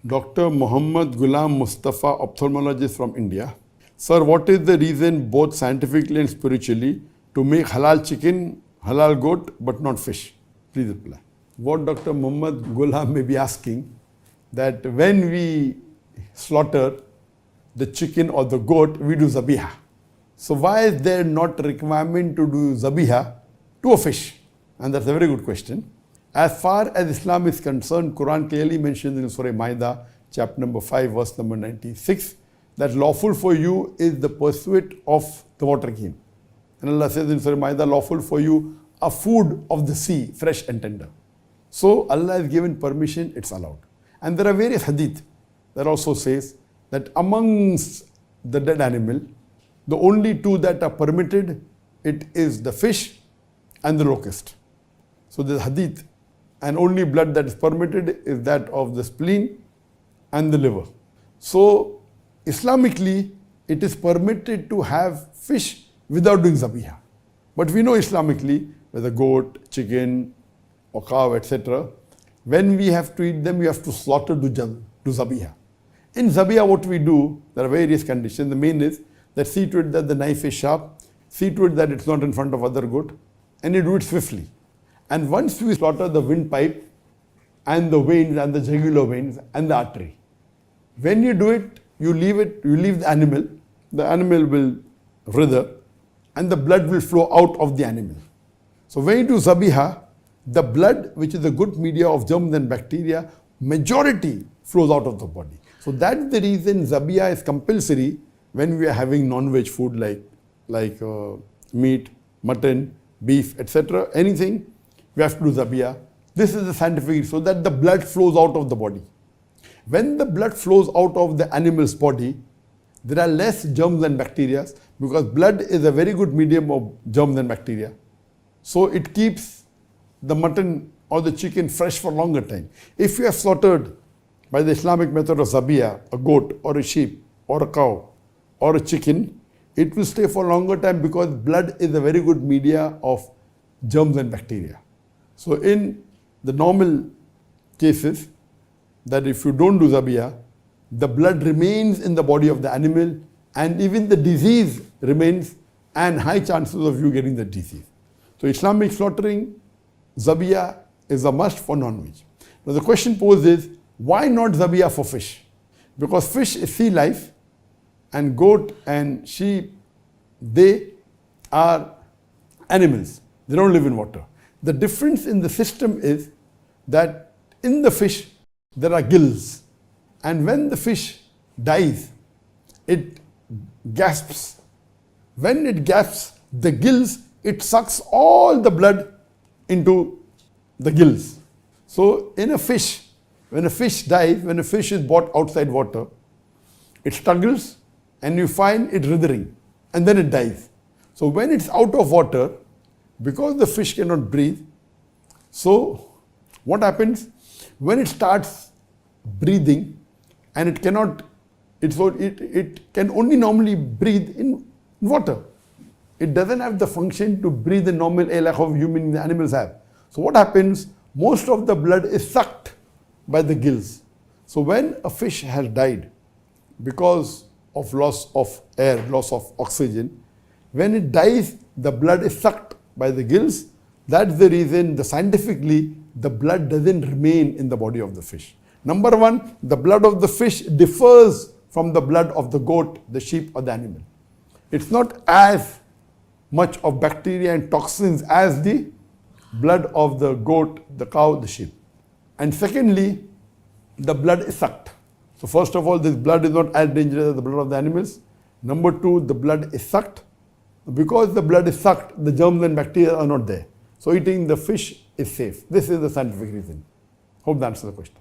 Dr. Muhammad Ghulam Mustafa, ophthalmologist from India. Sir, what is the reason both scientifically and spiritually to make halal chicken, halal goat, but not fish? Please reply. What Dr. Muhammad Ghulam may be asking, that when we slaughter the chicken or the goat, we do zabiha. So why is there not a requirement to do zabiha to a fish? And that's a very good question. As far as Islam is concerned, Quran clearly mentions in Surah Maida, chapter number 5, verse number 96, that lawful for you is the pursuit of the water game. And Allah says in Surah Maida, lawful for you are food of the sea, fresh and tender. So Allah has given permission, it's allowed. And there are various hadith that also says that amongst the dead animal, the only two that are permitted, it is the fish and the locust. So the hadith, and only blood that is permitted is that of the spleen and the liver. So Islamically, it is permitted to have fish without doing zabiha. But we know Islamically, whether goat, chicken, or cow, etc., when we have to eat them, we have to slaughter to zabiha. In zabiha, what we do, there are various conditions. The main is that see to it that the knife is sharp, see to it that it's not in front of other goat, and you do it swiftly. And once we slaughter the windpipe and the veins and the jugular veins and the artery, when you do it, you leave the animal will writhe and the blood will flow out of the animal. So when you do zabiha, the blood, which is a good media of germs and bacteria, majority flows out of the body. So that's the reason zabiha is compulsory when we are having non-veg food like meat, mutton, beef, etc., anything, we have to do zabiya. This is the scientific, so that the blood flows out of the body. When the blood flows out of the animal's body, there are less germs and bacteria, because blood is a very good medium of germs and bacteria. So it keeps the mutton or the chicken fresh for longer time. If you have slaughtered by the Islamic method of zabiya, a goat or a sheep or a cow or a chicken, it will stay for a longer time because blood is a very good media of germs and bacteria. So in the normal cases, that if you don't do zabiya, the blood remains in the body of the animal and even the disease remains and high chances of you getting the disease. So Islamic slaughtering, zabiya is a must for non-veg. Now the question posed is, why not zabiya for fish? Because fish is sea life and goat and sheep, they are animals. They don't live in water. The difference in the system is that in the fish, there are gills. And when the fish dies, it gasps. When it gasps, the gills, it sucks all the blood into the gills. So in a fish, when a fish dies, when a fish is brought outside water, it struggles and you find it writhing and then it dies. So when it's out of water, because the fish cannot breathe, so what happens? When it starts breathing and it cannot, it can only normally breathe in water. It doesn't have the function to breathe the normal air like how human animals have. So what happens? Most of the blood is sucked by the gills. So when a fish has died because of loss of air, loss of oxygen, when it dies, the blood is sucked by the gills. That's the reason scientifically the blood doesn't remain in the body of the fish. Number one, the blood of the fish differs from the blood of the goat, the sheep or the animal. It's not as much of bacteria and toxins as the blood of the goat, the cow, the sheep. And secondly, the blood is sucked. So first of all, this blood is not as dangerous as the blood of the animals. Number two, the blood is sucked. Because the blood is sucked, the germs and bacteria are not there. So eating the fish is safe. This is the scientific reason. Hope that answers the question.